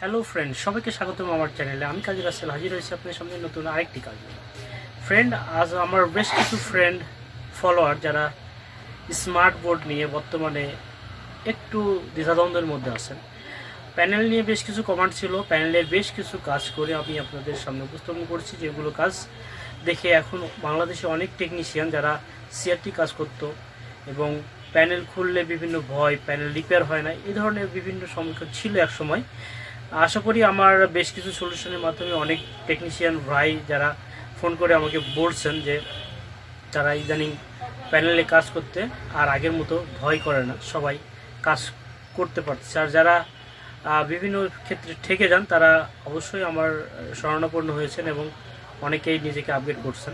Hello friend, সবাইকে স্বাগতম আমার চ্যানেলে। আমি কাজী রাসেল হাজির হয়েছি আপনাদের সামনে নতুন আরেকটি কাজ নিয়ে। ফ্রেন্ড, আজ আমার বেশ কিছু ফ্রেন্ড ফলোয়ার যারা স্মার্ট বোর্ড নিয়ে বর্তমানে একটু দ্বিধাদ্বন্দ্বের মধ্যে আছেন। প্যানেল নিয়ে বেশ কিছু কমান্ড ছিল, প্যানেলের বেশ কিছু কাজ করে আমি আপনাদের সামনে উপস্থাপন করছি, যেগুলো কাজ দেখে এখন বাংলাদেশে অনেক টেকনিশিয়ান যারা সিআরটি কাজ করতো এবং প্যানেল খুললে বিভিন্ন ভয়, প্যানেল রিপেয়ার হয় না, এই ধরনের বিভিন্ন সম্মুখীন ছিল এক সময়। আশা করি আমার বেশ কিছু সলিউশনের মাধ্যমে অনেক টেকনিশিয়ান ভাই যারা ফোন করে আমাকে বলছেন যে তারা ইদানিং প্যানেলে কাজ করতে আর আগের মতো ভয় করে না, সবাই কাজ করতে পারছে। আর যারা বিভিন্ন ক্ষেত্রে ঠেকে যান তারা অবশ্যই আমার শরণাপন্ন হয়েছেন এবং অনেকেই নিজেকে আপগ্রেড করছেন।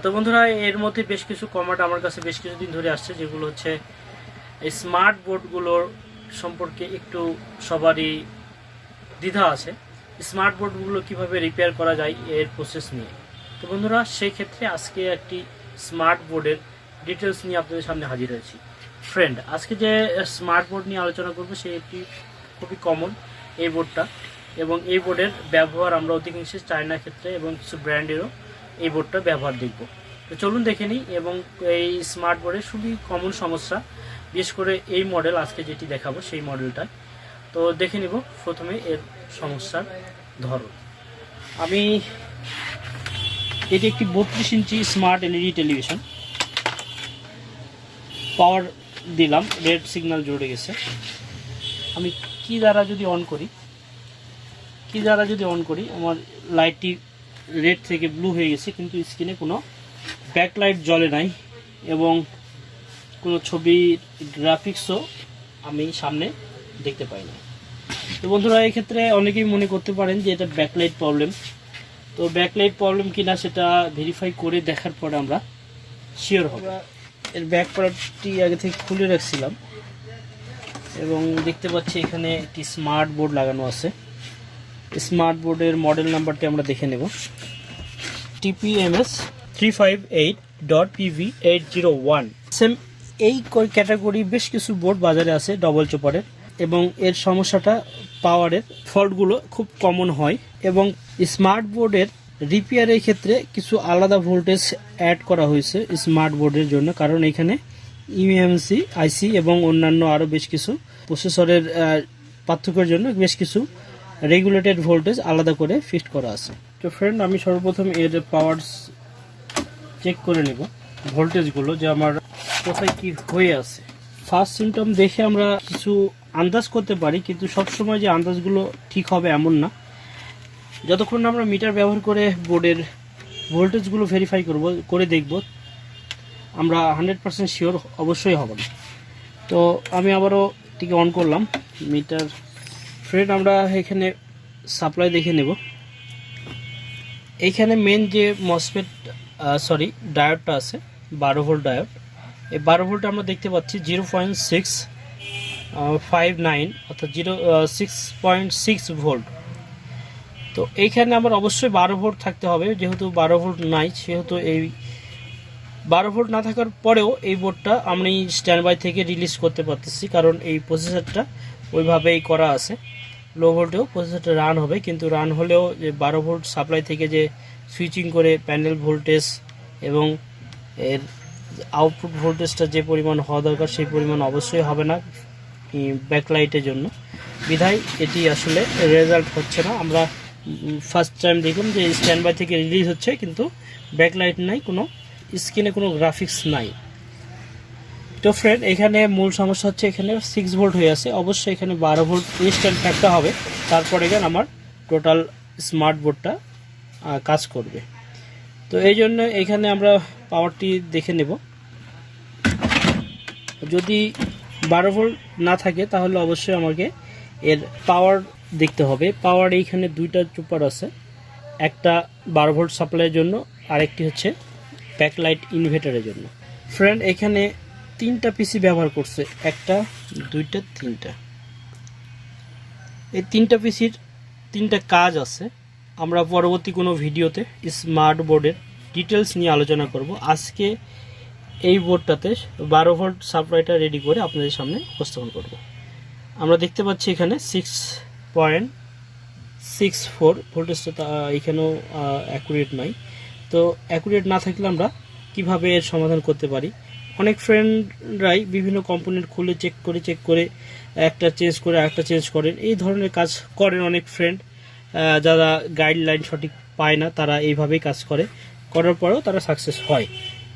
তো বন্ধুরা, এর মধ্যে বেশ কিছু কমেন্ট আমার কাছে বেশ কিছুদিন ধরে আসছে, যেগুলো হচ্ছে এই স্মার্ট বোর্ডগুলোর সম্পর্কে একটু সবারই দ্বিধা আছে। স্মার্ট বোর্ডগুলো কীভাবে রিপেয়ার করা যায় এর প্রসেস নিয়ে। তো বন্ধুরা, সেই ক্ষেত্রে আজকে একটি স্মার্ট বোর্ডের ডিটেলস নিয়ে আপনাদের সামনে হাজির হয়েছি। ফ্রেন্ড, আজকে যে স্মার্ট বোর্ড নিয়ে আলোচনা করবো সেই একটি খুবই কমন এই বোর্ডটা, এবং এই বোর্ডের ব্যবহার আমরা অধিকাংশে চায়নার ক্ষেত্রে এবং কিছু ব্র্যান্ডেরও এই বোর্ডটা ব্যবহার দেখব। তো চলুন দেখে নিই। এবং এই স্মার্ট বোর্ডের খুবই কমন সমস্যা, বিশেষ করে এই মডেল আজকে যেটি দেখাবো সেই মডেলটায়। তো দেখে নিব প্রথমে এর সমস্যার ধরন। এটি একটি 32 ইঞ্চি স্মার্ট এলইডি টেলিভিশন। পাওয়ার দিলাম, রেড সিগন্যাল জুড়ে গেছে। আমি কি দ্বারা যদি অন করি আমার লাইটটি রেড থেকে ব্লু হয়ে গেছে, কিন্তু স্ক্রিনে কোনো ব্যাকলাইট জ্বলে নাই এবং কোনো ছবির গ্রাফিক্সও আমি সামনে দেখতে পাই না। তো বন্ধুরা, এই ক্ষেত্রে অনেকেই মনে করতে পারেন যে এটা ব্যাকলাইট প্রবলেম। তো ব্যাকলাইট প্রবলেম কিনা সেটা ভেরিফাই করে দেখার পরে আমরা শিওর হব। এর ব্যাক পার্টটি আগে থেকে খুলে রাখছিলাম এবং দেখতে পাচ্ছি এখানে একটি স্মার্ট বোর্ড লাগানো আছে। স্মার্ট বোর্ডের মডেল নাম্বারটি আমরা দেখে নেব, TPMS 358.PV801। সেম এই ক্যাটাগরি বেশ কিছু বোর্ড বাজারে আছে ডবল চপারের, এবং এর সমস্যাটা পাওয়ারের ফল্টগুলো খুব কমন হয়। এবং স্মার্ট বোর্ডের রিপেয়ারের ক্ষেত্রে কিছু আলাদা ভোল্টেজ অ্যাড করা হয়েছে স্মার্ট বোর্ডের জন্য, কারণ এখানে EMC IC এবং অন্যান্য আরও বেশ কিছু প্রসেসরের পার্থক্যের জন্য বেশ কিছু রেগুলেটেড ভোল্টেজ আলাদা করে ফিক্সড করা আছে। তো ফ্রেন্ড, আমি সর্বপ্রথম এর পাওয়ার চেক করে নেব, ভোল্টেজগুলো যে আমার কোথায় কি হয়ে আছে। ফার্স্ট সিমটম দেখে আমরা কিছু আন্দাজ করতে পারি, কিন্তু সবসময় যে আন্দাজগুলো ঠিক হবে এমন না। যতক্ষণ আমরা মিটার ব্যবহার করে বোর্ডের ভোল্টেজগুলো ভেরিফাই করে দেখব, আমরা 100% শিওর অবশ্যই হবে না। তো আমি আবারও এটিকে অন করলাম মিটার। ফ্রেন্ড, আমরা এখানে সাপ্লাই দেখে নেব। এইখানে মেন যে ডায়োডটা আছে 12 ভোল্ট ডায়োড। এই 12 ভোল্ট আমরা দেখতে পাচ্ছি 0.659 অর্থাৎ 6.6 ভোল্ট। তো এইখানে আমার অবশ্যই 12 ভোল্ট থাকতে হবে, যেহেতু 12 ভোল্ট নাই সেহেতু এই 12 ভোল্ট না থাকার পরেও এই বোর্ডটা আমি স্ট্যান্ড বাই থেকে রিলিজ করতে পারতেছি, কারণ এই প্রসেসরটা ওইভাবেই করা আছে। লো ভোল্টেও প্রসেসরটা রান হবে, কিন্তু রান হলেও যে 12 ভোল্ট সাপ্লাই থেকে যে সুইচিং করে প্যানেল ভোল্টেজ এবং এর আউটপুট ভোল্টেজটা যে পরিমাণ হওয়া দরকার সেই পরিমাণ অবশ্যই হবে না ব্যাকলাইটের জন্য। বিধায় এটি আসলে রেজাল্ট হচ্ছে না। আমরা ফার্স্ট টাইম দেখুন যে স্ট্যান্ড বাই থেকে রিলিজ হচ্ছে, কিন্তু ব্যাকলাইট নাই, কোনো স্ক্রিনে কোনো গ্রাফিক্স নাই। তো ফ্রেন্ড, এখানে মূল সমস্যা হচ্ছে এখানে 6 ভোল্ট হয়ে আছে। অবশ্যই এখানে 12 ভোল্ট ইনস্ট্যান্ট থাকতে হবে, তারপরে এখানে আমার টোটাল স্মার্ট বোর্ডটা কাজ করবে। তো এই জন্য এখানে আমরা পাওয়ারটি দেখে নেব। যদি 12 ভোল্ট না থাকে তাহলে অবশ্যই আমাকে এর পাওয়ার দেখতে হবে। পাওয়ার এইখানে দুইটা চুপার আছে, একটা 12 ভোল্ট সাপ্লাইয়ের জন্য, আরেকটি হচ্ছে ব্যাকলাইট ইনভার্টারের জন্য। ফ্রেন্ড, এখানে 3টা পিসি ব্যবহার করছে, একটা, দুইটা, 3টা। এই 3টা পিসির 3টা কাজ আছে। আমরা পরবর্তী কোনো ভিডিওতে স্মার্ট বোর্ডের ডিটেলস নিয়ে আলোচনা করব। আজকে এই বোর্ডটাতে 12 ভোল্ট সাপ্লাইটা রেডি করে আপনাদের সামনে উপস্থাপন করব। আমরা দেখতে পাচ্ছি এখানে 6.6 6.4 ভোল্টেজটা এখানেও অ্যাকুরেট নাই। তো অ্যাকুরেট না থাকলে আমরা কিভাবে এর সমাধান করতে পারি? অনেক ফ্রেন্ডরাই বিভিন্ন কম্পোনেন্ট খুলে চেক করে একটা চেঞ্জ করে আরেকটা চেঞ্জ করেন, এই ধরনের কাজ করেন অনেক ফ্রেন্ড। যারা গাইডলাইন সঠিক পায় না তারা এইভাবেই কাজ করার পরেও তারা সাকসেস হয়।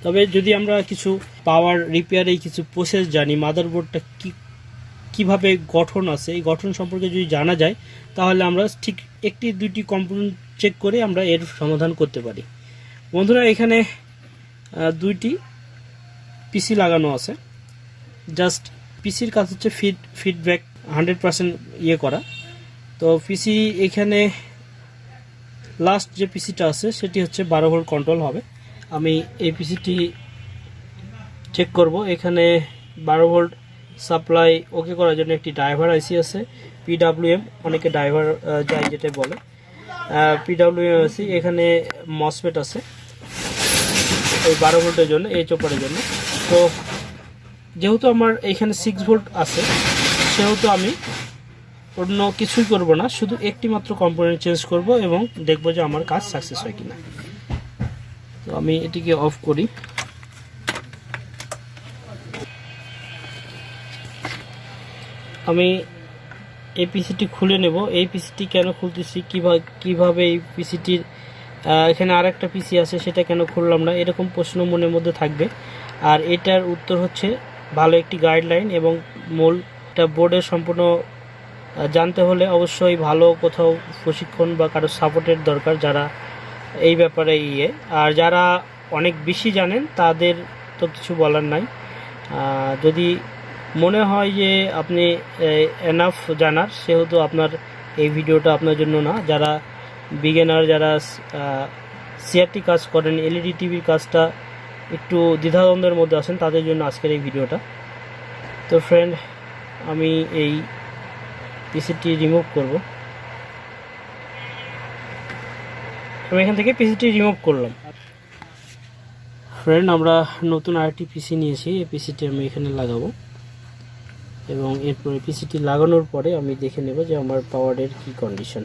তবে যদি আমরা কিছু পাওয়ার রিপেয়ারে কিছু প্রসেস জানি, মাদারবোর্ডটা কিভাবে গঠন আছে, এই গঠন সম্পর্কে যদি জানা যায় তাহলে আমরা ঠিক একটি দুইটি কম্পোনেন্ট চেক করে আমরা এর সমাধান করতে পারি। বন্ধুরা, এখানে দুইটি পিসি লাগানো আছে। জাস্ট পিসির কাজ হচ্ছে ফিডব্যাক 100% ইয়ে করা। তো পিসি এখানে লাস্ট যে পিসিটা আছে সেটি হচ্ছে 12 ভোল্ট কন্ট্রোল হবে। আমি এই পিসিটি চেক করব। এখানে 12 ভোল্ট সাপ্লাই ওকে করার জন্য একটি ড্রাইভার আইসি আছে, পিডাব্লিউএম, অনেকে ড্রাইভার যাই যেটা বলে, পিডাব্লিউএম আইসি। এখানে মসফেট আছে এই 12 ভোল্টের জন্য, এই চপারের জন্য। তো যেহেতু আমার এখানে 6 ভোল্ট আছে সেহেতু আমি অন্য কিছুই করব না, শুধু একটি মাত্র কম্পোনেন্ট চেঞ্জ করব এবং দেখব যে আমার কাজ সাকসেস হয় কিনা। তো আমি এটিকে অফ করি। আমি এই পিসিটি খুলে নেব। এই পিসিটি কেন খুলতেছি, কিভাবে এই পিসিটির এখানে আরেকটা পিসি আছে সেটা কেন খুললাম না, এরকম প্রশ্ন মনের মধ্যে থাকবে। আর এটার উত্তর হচ্ছে ভালো একটি গাইডলাইন এবং মূলটা বোর্ডের সম্পূর্ণ জানতে হলে অবশ্যই ভালো কোথাও প্রশিক্ষণ বা কারো সাপোর্টের দরকার, যারা এই ব্যাপারে আর যারা অনেক বেশি জানেন তাদের তো কিছু বলার নাই। যদি মনে হয় যে আপনি এনাফ জানার, সেহেতু আপনার এই ভিডিওটা আপনার জন্য না। যারা বিগিনার, যারা সিআরটি কাজ করেন, এলইডি টিভির কাজটা একটু দ্বিধাদ্বন্দ্বের মধ্যে আছেন, তাদের জন্য আজকের এই ভিডিওটা। তো ফ্রেন্ড, আমি এই পিসিটি রিমুভ করব। আমি এখান থেকে পিসিটি রিমুভ করলাম। ফ্রেন্ড, আমরা নতুন আরেকটি পিসি নিয়েছি। এই পিসিটি আমি এখানে লাগাবো এবং এরপরে পিসিটি লাগানোর পরে আমি দেখে নেব যে আমার পাওয়ারের কি কন্ডিশন।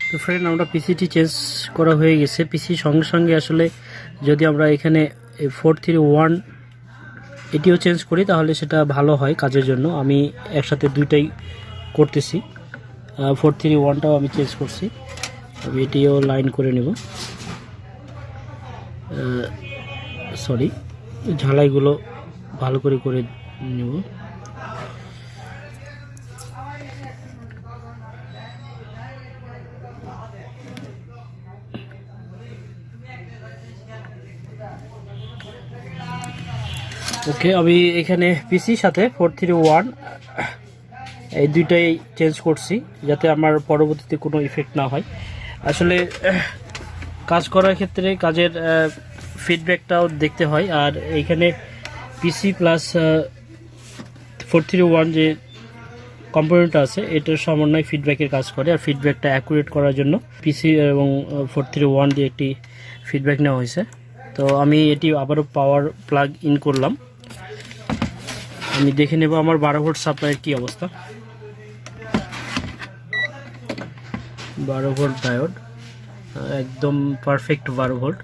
তো ফ্রেন্ড, আমরা পিসিটি চেঞ্জ করা হয়ে গেছে। পিসি সঙ্গে সঙ্গে আসলে যদি আমরা এখানে 431 এটিও চেঞ্জ করি তাহলে সেটা ভালো হয় কাজের জন্য। আমি একসাথে দুইটাই করতেছি। 431টাও আমি চেঞ্জ করছি। আমি এটিও লাইন করে নেব। সরি, ঝালাইগুলো ভালো করে নেব। ওকে, আমি এখানে পিসির সাথে 431 এই দুইটাই চেঞ্জ করছি যাতে আমার পরবর্তীতে কোনো ইফেক্ট না হয়। আসলে কাজ করার ক্ষেত্রে কাজের ফিডব্যাকটাও দেখতে হয়। আর এইখানে পিসি প্লাস 431 যে কম্পোনেন্টটা আছে এটার সমন্বয় ফিডব্যাকের কাজ করে। আর ফিডব্যাকটা অ্যাকুরেট করার জন্য পিসি এবং 431 দিয়ে একটি ফিডব্যাক নেওয়া হয়েছে। তো আমি এটি আবারও পাওয়ার প্লাগ ইন করলাম। আমি দেখে নেব আমার 12 ভোল্ট সাপ্লাইয়ের কী অবস্থা। 12 ভোল্ট ডায়োড, একদম পারফেক্ট 12 ভোল্ট,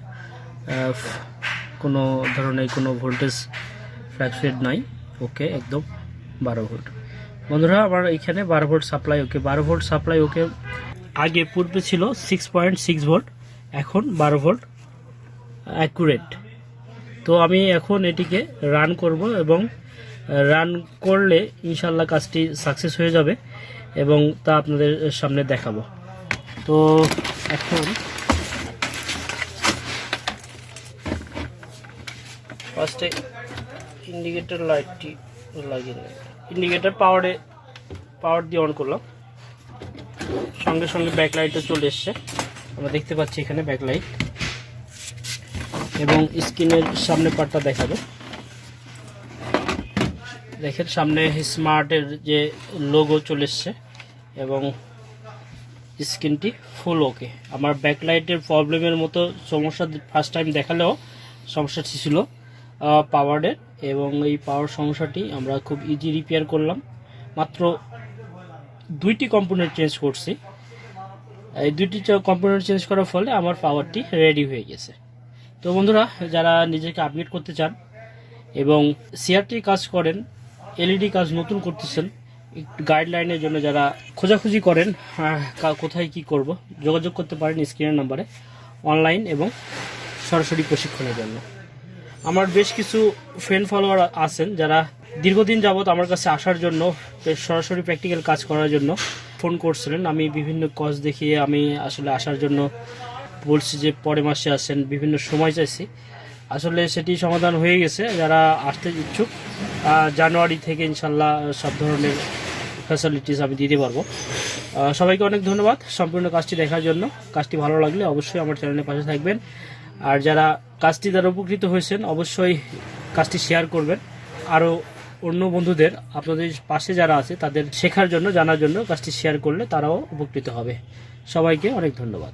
কোনো ধরনের কোনো ভোল্টেজ ফ্ল্যাকচুয়েট নাই। ওকে, একদম 12 ভোল্ট। বন্ধুরা, আমার এখানে 12 ভোল্ট সাপ্লাই ওকে। 12 ভোল্ট সাপ্লাই ওকে। আগে পূর্বে ছিল 6.6 ভোল্ট, এখন 12 ভোল্ট অ্যাকুরেট। তো আমি এখন এটিকে রান করব এবং রান করলে ইনশাল্লাহ কাজটি সাকসেস হয়ে যাবে এবং তা আপনাদের সামনে দেখাবো। তো এখন ফার্স্টে ইন্ডিকেটর লাইটটি লাগিয়ে নেব। ইন্ডিকেটর পাওয়ার দিয়ে অন করলাম, সঙ্গে সঙ্গে ব্যাকলাইটও চলে এসছে। আমরা দেখতে পাচ্ছি এখানে ব্যাকলাইট এবং স্ক্রিনের সামনে পার্টটা দেখাবে। দেখেন সামনে স্মার্টের যে লোগো চলে এসছে এবং স্ক্রিনটি ফুল ওকে। আমার ব্যাকলাইটের প্রবলেমের মতো সমস্যা ফার্স্ট টাইম দেখালেও সমস্যাটি ছিল পাওয়ারের এবং এই পাওয়ার সমস্যাটি আমরা খুব ইজি রিপেয়ার করলাম। মাত্র 2টি কম্পোনেন্ট চেঞ্জ করছি। এই 2টি কম্পোনেন্ট চেঞ্জ করার ফলে আমার পাওয়ারটি রেডি হয়ে গেছে। তো বন্ধুরা, যারা নিজেকে আপগ্রেড করতে চান এবং সিআরটি কাজ করেন, এলইডি কাজ নতুন করতেছেন, একটু গাইডলাইনের জন্য যারা খোঁজাখুঁজি করেন কোথায় কি করব, যোগাযোগ করতে পারেন স্ক্রিনের নাম্বারে, অনলাইন এবং সরাসরি প্রশিক্ষণের জন্য। আমার বেশ কিছু ফ্রেন্ড ফলোয়ার আছেন যারা দীর্ঘদিন যাবৎ আমার কাছে আসার জন্য, সরাসরি প্র্যাকটিক্যাল কাজ করার জন্য ফোন করছিলেন। আমি বিভিন্ন কজ দেখিয়ে আমি আসলে আসার জন্য বলছি যে পরের মাসে আসেন, বিভিন্ন সময় চাইছি। আসলে সেটি সমাধান হয়ে গেছে। যারা আসতে ইচ্ছুক জানুয়ারি থেকে ইনশাল্লাহ সব ধরনের ফ্যাসিলিটিস আমি দিতে পারবো। সবাইকে অনেক ধন্যবাদ সম্পূর্ণ কাজটি দেখার জন্য। কাজটি ভালো লাগলে অবশ্যই আমার চ্যানেলের পাশে থাকবেন। আর যারা কাজটি দ্বারা উপকৃত হয়েছেন অবশ্যই কাজটি শেয়ার করবেন। আরও অন্য বন্ধুদের, আপনাদের পাশে যারা আছে তাদের শেখার জন্য, জানার জন্য কাজটি শেয়ার করলে তারাও উপকৃত হবে। সবাইকে অনেক ধন্যবাদ।